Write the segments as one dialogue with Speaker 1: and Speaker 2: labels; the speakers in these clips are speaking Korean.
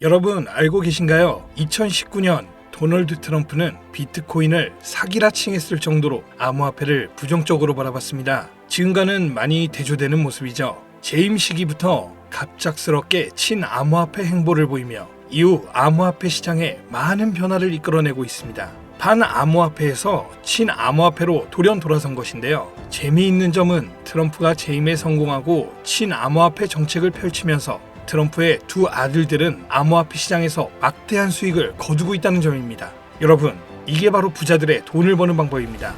Speaker 1: 여러분 알고 계신가요? 2019년 도널드 트럼프는 비트코인을 사기라 칭했을 정도로 암호화폐를 부정적으로 바라봤습니다. 지금과는 많이 대조되는 모습이죠. 재임 시기부터 갑작스럽게 친암호화폐 행보를 보이며 이후 암호화폐 시장에 많은 변화를 이끌어내고 있습니다. 반암호화폐에서 친암호화폐로 돌연 돌아선 것인데요. 재미있는 점은 트럼프가 재임에 성공하고 친암호화폐 정책을 펼치면서 트럼프의 두 아들들은 암호화폐 시장에서 막대한 수익을 거두고 있다는 점입니다. 여러분, 이게 바로 부자들의 돈을 버는 방법입니다.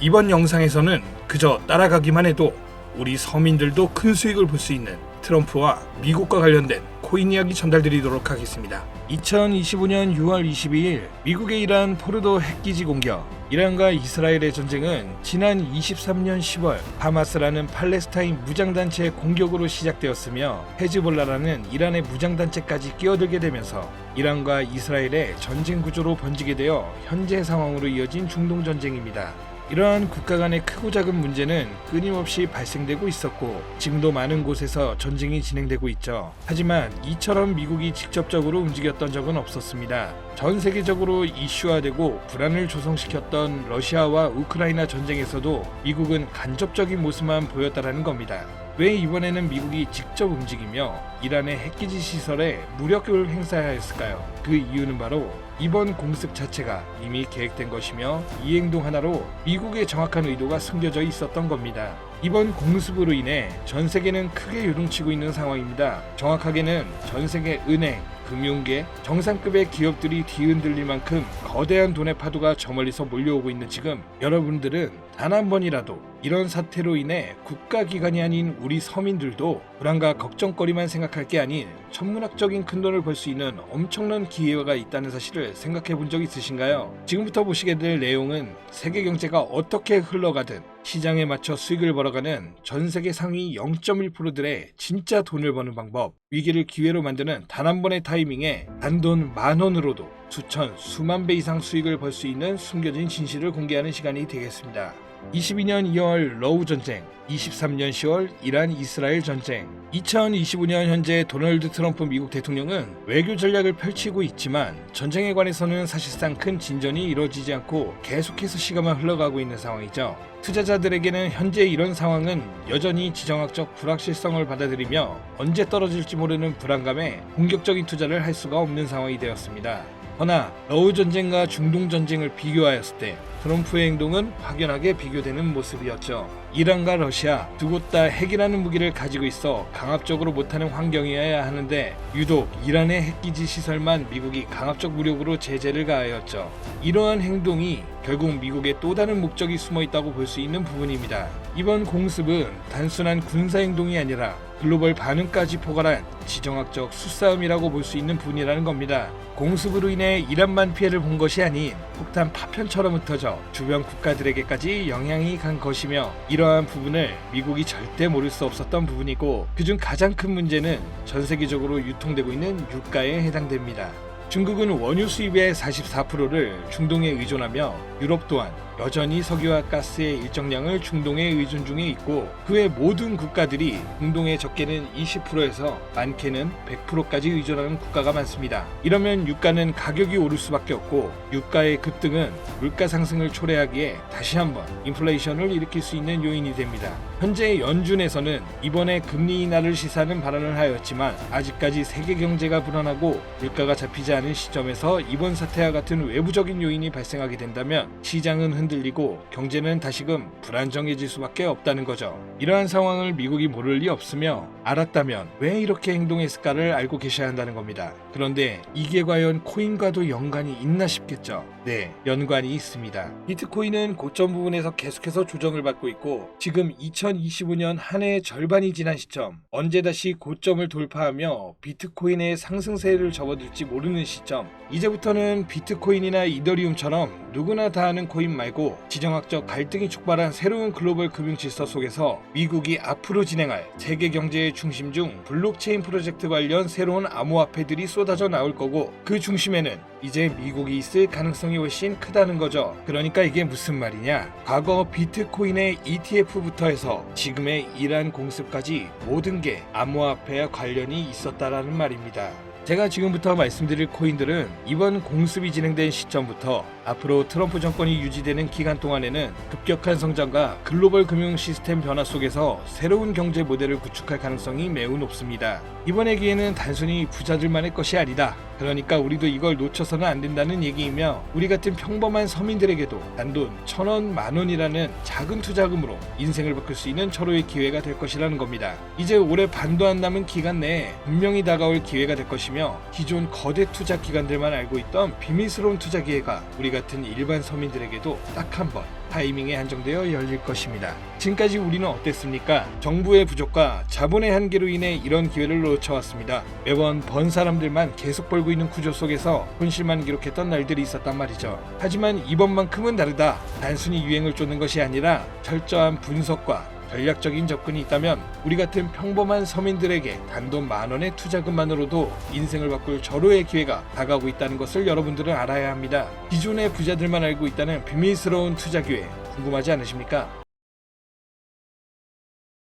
Speaker 1: 이번 영상에서는 그저 따라가기만 해도 우리 서민들도 큰 수익을 볼 수 있는 트럼프와 미국과 관련된 코인 이야기 전달드리도록 하겠습니다. 2025년 6월 22일 미국의 이란 포르도 핵기지 공격. 이란과 이스라엘의 전쟁은 지난 23년 10월 하마스라는 팔레스타인 무장단체의 공격으로 시작되었으며 헤즈볼라라는 이란의 무장단체까지 끼어들게 되면서 이란과 이스라엘의 전쟁 구조로 번지게 되어 현재 상황으로 이어진 중동 전쟁입니다. 이러한 국가 간의 크고 작은 문제는 끊임없이 발생되고 있었고 지금도 많은 곳에서 전쟁이 진행되고 있죠. 하지만 이처럼 미국이 직접적으로 움직였던 적은 없었습니다. 전 세계적으로 이슈화되고 불안을 조성시켰던 러시아와 우크라이나 전쟁에서도 미국은 간접적인 모습만 보였다라는 겁니다. 왜 이번에는 미국이 직접 움직이며 이란의 핵기지 시설에 무력을 행사하였을까요? 그 이유는 바로 이번 공습 자체가 이미 계획된 것이며 이 행동 하나로 미국의 정확한 의도가 숨겨져 있었던 겁니다. 이번 공습으로 인해 전 세계는 크게 요동치고 있는 상황입니다. 정확하게는 전 세계 은행, 금융계, 정상급의 기업들이 뒤흔들릴 만큼 거대한 돈의 파도가 저 멀리서 몰려오고 있는 지금 여러분들은 단 한 번이라도 이런 사태로 인해 국가기관이 아닌 우리 서민들도 불안과 걱정거리만 생각할 게 아닌 천문학적인 큰돈을 벌 수 있는 엄청난 기회가 있다는 사실을 생각해 본 적 있으신가요? 지금부터 보시게 될 내용은 세계 경제가 어떻게 흘러가든 시장에 맞춰 수익을 벌어가는 전 세계 상위 0.1%들의 진짜 돈을 버는 방법, 위기를 기회로 만드는 단 한 번의 타이밍에 단돈 10,000원으로도 수천, 수만 배 이상 수익을 벌 수 있는 숨겨진 진실을 공개하는 시간이 되겠습니다. 22년 2월 러우 전쟁, 23년 10월 이란 이스라엘 전쟁, 2025년 현재 도널드 트럼프 미국 대통령은 외교 전략을 펼치고 있지만 전쟁에 관해서는 사실상 큰 진전이 이루어지지 않고 계속해서 시간만 흘러가고 있는 상황이죠. 투자자들에게는 현재 이런 상황은 여전히 지정학적 불확실성을 받아들이며 언제 떨어질지 모르는 불안감에 공격적인 투자를 할 수가 없는 상황이 되었습니다. 허나 러우 전쟁과 중동 전쟁을 비교하였을 때 트럼프의 행동은 확연하게 비교되는 모습이었죠. 이란과 러시아 두 곳 다 핵이라는 무기를 가지고 있어 강압적으로 못하는 환경이어야 하는데 유독 이란의 핵기지 시설만 미국이 강압적 무력으로 제재를 가하였죠. 이러한 행동이 결국 미국의 또 다른 목적이 숨어 있다고 볼 수 있는 부분입니다. 이번 공습은 단순한 군사행동이 아니라 글로벌 반응까지 포괄한 지정학적 수싸움이라고 볼 수 있는 부분이라는 겁니다. 공습으로 인해 이란만 피해를 본 것이 아닌 폭탄 파편처럼 흩어져 주변 국가들에게까지 영향이 간 것이며 이러한 부분을 미국이 절대 모를 수 없었던 부분이고 그중 가장 큰 문제는 전 세계적으로 유통되고 있는 유가에 해당됩니다. 중국은 원유 수입의 44%를 중동에 의존하며 유럽 또한 여전히 석유와 가스의 일정량을 중동에 의존 중에 있고 그 외 모든 국가들이 중동의 적게는 20%에서 많게는 100%까지 의존하는 국가가 많습니다. 이러면 유가는 가격이 오를 수밖에 없고 유가의 급등은 물가 상승을 초래하기에 다시 한번 인플레이션을 일으킬 수 있는 요인이 됩니다. 현재 연준에서는 이번에 금리 인하를 시사하는 발언을 하였지만 아직까지 세계 경제가 불안하고 물가가 잡히지 않은 시점에서 이번 사태와 같은 외부적인 요인이 발생하게 된다면 시장은 흔들리고 경제는 다시금 불안정해질 수밖에 없다는 거죠. 이러한 상황을 미국이 모를 리 없으며 알았다면 왜 이렇게 행동했을까를 알고 계셔야 한다는 겁니다. 그런데 이게 과연 코인과도 연관이 있나 싶겠죠. 네, 연관이 있습니다. 비트코인은 고점 부분에서 계속해서 조정을 받고 있고 지금 2025년 한 해의 절반이 지난 시점, 언제 다시 고점을 돌파하며 비트코인의 상승세를 접어들지 모르는 시점, 이제부터는 비트코인이나 이더리움처럼 누구나 다 아는 코인 말고 지정학적 갈등이 촉발한 새로운 글로벌 금융 질서 속에서 미국이 앞으로 진행할 세계 경제의 중심 중 블록체인 프로젝트 관련 새로운 암호화폐들이 쏟아져 나올 거고 그 중심에는 이제 미국이 있을 가능성이 훨씬 크다는 거죠. 그러니까 이게 무슨 말이냐? 과거 비트코인의 ETF부터 해서 지금의 이란 공습까지 모든 게 암호화폐와 관련이 있었다라는 말입니다. 제가 지금부터 말씀드릴 코인들은 이번 공습이 진행된 시점부터 앞으로 트럼프 정권이 유지되는 기간 동안에는 급격한 성장과 글로벌 금융 시스템 변화 속에서 새로운 경제 모델을 구축할 가능성이 매우 높습니다. 이번의 기회는 단순히 부자들만의 것이 아니다. 그러니까 우리도 이걸 놓쳐서는 안 된다는 얘기이며, 우리 같은 평범한 서민들에게도 단돈 1,000원, 10,000원이라는 작은 투자금으로 인생을 바꿀 수 있는 절호의 기회가 될 것이라는 겁니다. 이제 올해 반도 안 남은 기간 내에 분명히 다가올 기회가 될 것이며, 기존 거대 투자 기관들만 알고 있던 비밀스러운 투자 기회가 우리 같은 일반 서민들에게도 딱 한 번 타이밍에 한정되어 열릴 것입니다. 지금까지 우리는 어땠습니까? 정부의 부족과 자본의 한계로 인해 이런 기회를 놓쳐왔습니다. 매번 번 사람들만 계속 벌고 있는 구조 속에서 손실만 기록했던 날들이 있었단 말이죠. 하지만 이번만큼은 다르다. 단순히 유행을 쫓는 것이 아니라 철저한 분석과 전략적인 접근이 있다면 우리 같은 평범한 서민들에게 단돈 10,000원의 투자금만으로도 인생을 바꿀 절호의 기회가 다가오고 있다는 것을 여러분들은 알아야 합니다. 기존의 부자들만 알고 있다는 비밀스러운 투자 기회 궁금하지 않으십니까?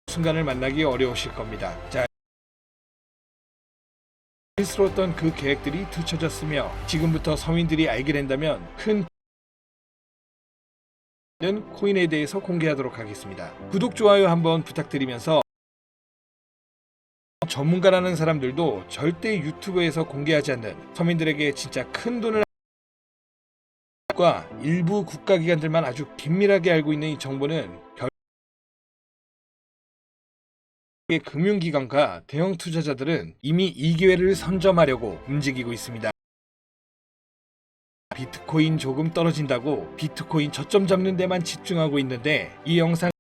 Speaker 1: 순간을 만나기 어려우실 겁니다. 자, 비밀스러웠던 그 계획들이 뒤처졌으며 지금부터 서민들이 알게 된다면 큰 코인에 대해서 공개하도록 하겠습니다. 구독, 좋아요 한번 부탁드리면서, 전문가라는 사람들도 절대 유튜브에서 공개하지 않는 서민들에게 진짜 큰 돈을 과 일부 국가기관들만 아주 긴밀하게 알고 있는 이 정보는 금융기관과 대형 투자자들은 이미 이 기회를 선점하려고 움직이고 있습니다. 비트코인 조금 떨어진다고 비트코인 저점 잡는 데만 집중하고 있는데, 이 영상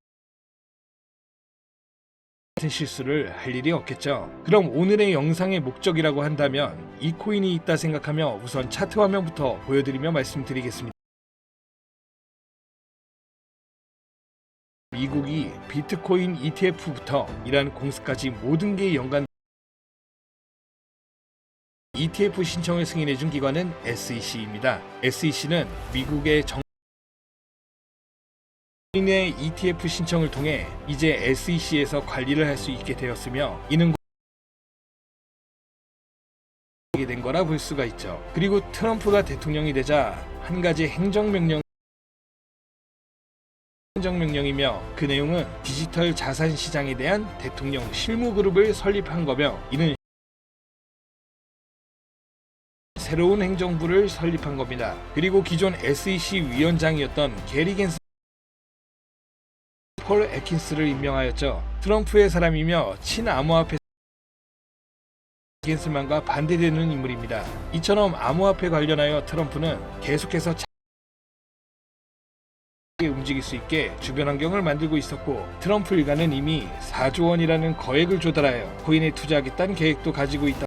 Speaker 1: 같은 실수를 할 일이 없겠죠. 그럼 오늘의 영상의 목적이라고 한다면 이 코인이 있다 생각하며 우선 차트 화면부터 보여드리며 말씀드리겠습니다. 미국이 비트코인 ETF부터 이란 공司까지 모든 게 연관 ETF 신청을 승인해준 기관은 SEC입니다. SEC는 미국의 코인의 ETF 신청을 통해 이제 SEC에서 관리를 할 수 있게 되었으며, 이는 된 거라 볼 수가 있죠. 그리고 트럼프가 대통령이 되자 한 가지 행정명령이며, 그 내용은 디지털 자산 시장에 대한 대통령 실무 그룹을 설립한 거며, 이는 새로운 행정부를 설립한 겁니다. 그리고 기존 SEC 위원장이었던 게리 겐스 폴 애킨스를 임명하였죠. 트럼프의 사람이며 친암호화폐 겐슬만과 반대되는 인물입니다. 이처럼 암호화폐 관련하여 트럼프는 계속해서 움직일 수 있게 주변 환경을 만들고 있었고, 트럼프 일가는 이미 4조 원이라는 거액을 조달하여 코인에 투자하겠다는 계획도 가지고 있다.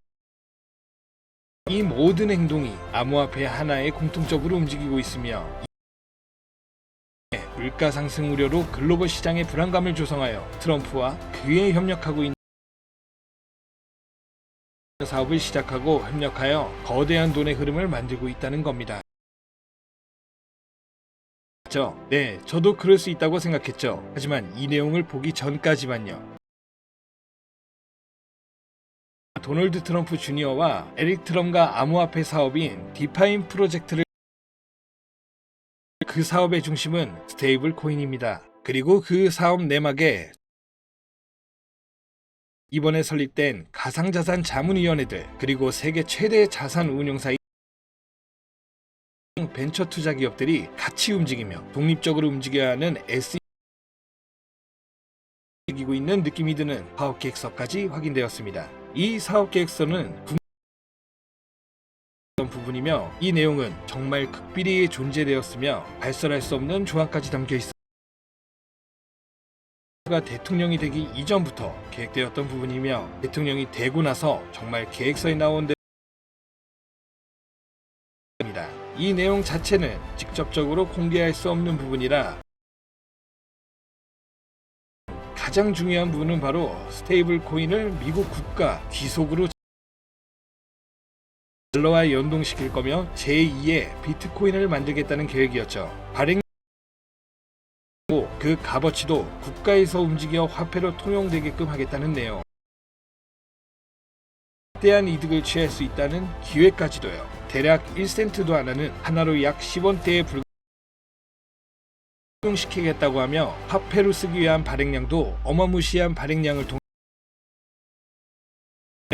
Speaker 1: 이 모든 행동이 암호화폐 하나에 공통적으로 움직이고 있으며, 물가 상승 우려로 글로벌 시장의 불안감을 조성하여 트럼프와 그에 협력하고 있는 사업을 시작하고 협력하여 거대한 돈의 흐름을 만들고 있다는 겁니다. 네, 저도 그럴 수 있다고 생각했죠. 하지만 이 내용을 보기 전까지만요. 도널드 트럼프 주니어와 에릭 트럼과 암호화폐 사업인 디파인 프로젝트를, 그 사업의 중심은 스테이블 코인입니다. 그리고 그 사업 내막에 이번에 설립된 가상자산 자문위원회들, 그리고 세계 최대 자산 운용사인 벤처 투자 기업들이 같이 움직이며 독립적으로 움직여야 하는 움직이고 있는 느낌이 드는 사업 계획서까지 확인되었습니다. 이 사업 계획서는 부분이며, 이 내용은 정말 극비리에 존재되었으며 발설할 수 없는 조항까지 담겨 있어 대통령이 되기 이전부터 계획되었던 부분이며, 대통령이 되고 나서 정말 계획서에 나온 데입니다. 이 내용 자체는 직접적으로 공개할 수 없는 부분이라, 가장 중요한 부분은 바로 스테이블 코인을 미국 국가 귀속으로 달러와 연동시킬 거며 제2의 비트코인을 만들겠다는 계획이었죠. 발행 그 값어치도 국가에서 움직여 화폐로 통용되게끔 하겠다는 내용. 막대한 이득을 취할 수 있다는 기회까지도요. 대략 1센트도 안 하는 하나로 약 10원대에 불용시키겠다고 하며 화폐로 쓰기 위한 발행량도 어마무시한 발행량을 통해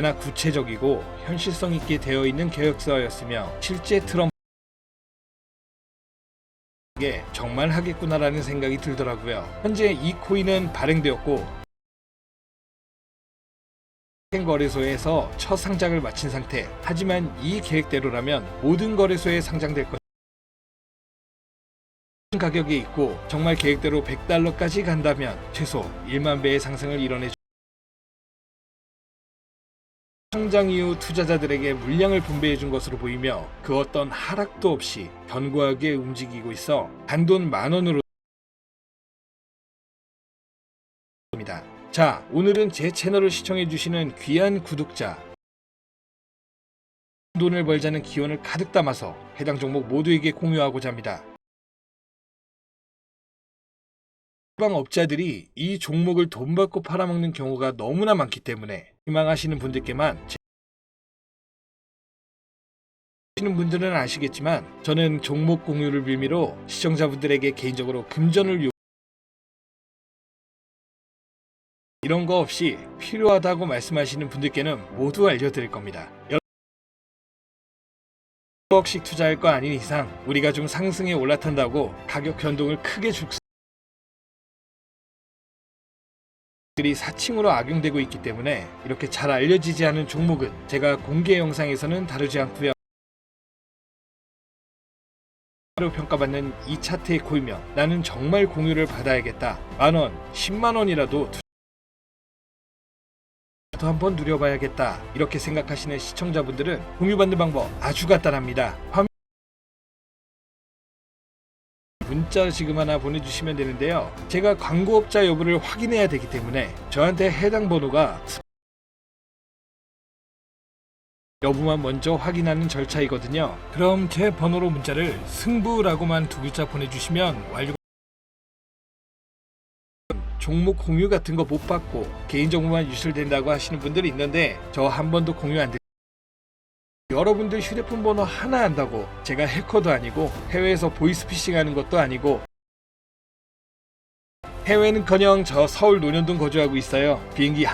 Speaker 1: 나 구체적이고 현실성 있게 되어 있는 계획서였으며 실제 트럼프에게 정말 하겠구나라는 생각이 들더라고요. 현재 이 코인은 발행되었고 거래소에서 첫 상장을 마친 상태. 하지만 이 계획대로라면 모든 거래소에 상장될 것 가격에 있고 정말 계획대로 $100까지 간다면 최소 1만 배의 상승을 이뤄내 상장 이후 투자자들에게 물량을 분배해 준 것으로 보이며 그 어떤 하락도 없이 견고하게 움직이고 있어 단돈 10,000원으로 입니다. 자, 오늘은 제 채널을 시청해 주시는 귀한 구독자 돈을 벌자는 기원을 가득 담아서 해당 종목 모두에게 공유하고자 합니다. 일방업자들이 이 종목을 돈 받고 팔아먹는 경우가 너무나 많기 때문에 희망하시는 분들께만 하시는 분들은 아시겠지만 저는 종목 공유를 빌미로 시청자분들에게 개인적으로 금전을 이런 거 없이 필요하다고 말씀하시는 분들께는 모두 알려드릴 겁니다. 억씩 투자할 거 아닌 이상 우리가 좀 상승에 올라탄다고 가격 변동을 크게 줄 들이 사칭으로 악용되고 있기 때문에 이렇게 잘 알려지지 않은 종목은 제가 공개 영상에서는 다루지 않고요. 로 평가받는 이 차트의 고유명 나는 정말 공유를 받아야겠다. 10,000원, 100,000원이라도 한번 누려봐야겠다. 이렇게 생각하시는 시청자분들은 공유받는 방법 아주 간단합니다. 문자 지금 하나 보내주시면 되는데요. 제가 광고업자 여부를 확인해야 되기 때문에 저한테 해당 번호가 여부만 먼저 확인하는 절차이거든요. 그럼 제 번호로 문자를 승부라고만 2글자 보내주시면 완료가 종목 공유 같은 거 못 받고 개인정보만 유출된다고 하시는 분들이 있는데 저 한 번도 공유 안 여러분들 휴대폰 번호 하나 안다고 제가 해커도 아니고 해외에서 보이스피싱 하는 것도 아니고 해외는커녕 저 서울 논현동 거주하고 있어요. 비행기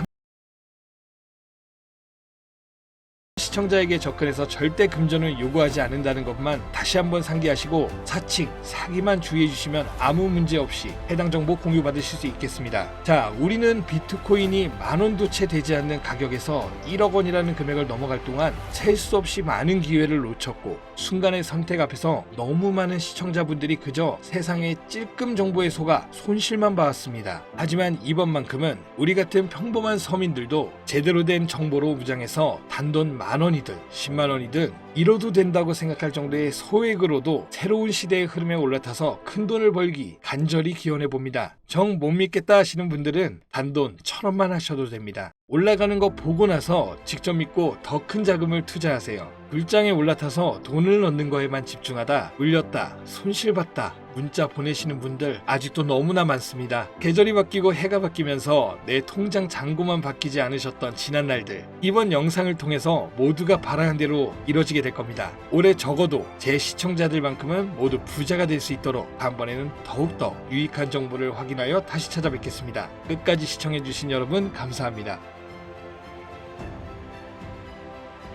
Speaker 1: 시청자에게 접근해서 절대 금전을 요구하지 않는다는 것만 다시 한번 상기하시고 사칭, 사기만 주의해 주시면 아무 문제 없이 해당 정보 공유받으실 수 있겠습니다. 자, 우리는 비트코인이 10,000원도 채 되지 않는 가격에서 1억 원이라는 금액을 넘어갈 동안 셀 수 없이 많은 기회를 놓쳤고 순간의 선택 앞에서 너무 많은 시청자분들이 그저 세상의 찔끔 정보에 속아 손실만 봐왔습니다. 하지만 이번만큼은 우리 같은 평범한 서민들도 제대로 된 정보로 무장해서 단돈 10,000원이든 100,000원이든 잃어도 된다고 생각할 정도의 소액으로도 새로운 시대의 흐름에 올라타서 큰돈을 벌기 간절히 기원해 봅니다. 정 못 믿겠다 하시는 분들은 단돈 1,000원만 하셔도 됩니다. 올라가는 거 보고 나서 직접 믿고 더 큰 자금을 투자하세요. 불장에 올라타서 돈을 넣는 거에만 집중하다 물렸다, 손실봤다 문자 보내시는 분들 아직도 너무나 많습니다. 계절이 바뀌고 해가 바뀌면서 내 통장 잔고만 바뀌지 않으셨던 지난 날들 이번 영상을 통해서 모두가 바라는 대로 이뤄지게 될 겁니다. 올해 적어도 제 시청자들만큼은 모두 부자가 될 수 있도록 다음번에는 더욱더 유익한 정보를 확인하여 다시 찾아뵙겠습니다. 끝까지 시청해주신 여러분 감사합니다.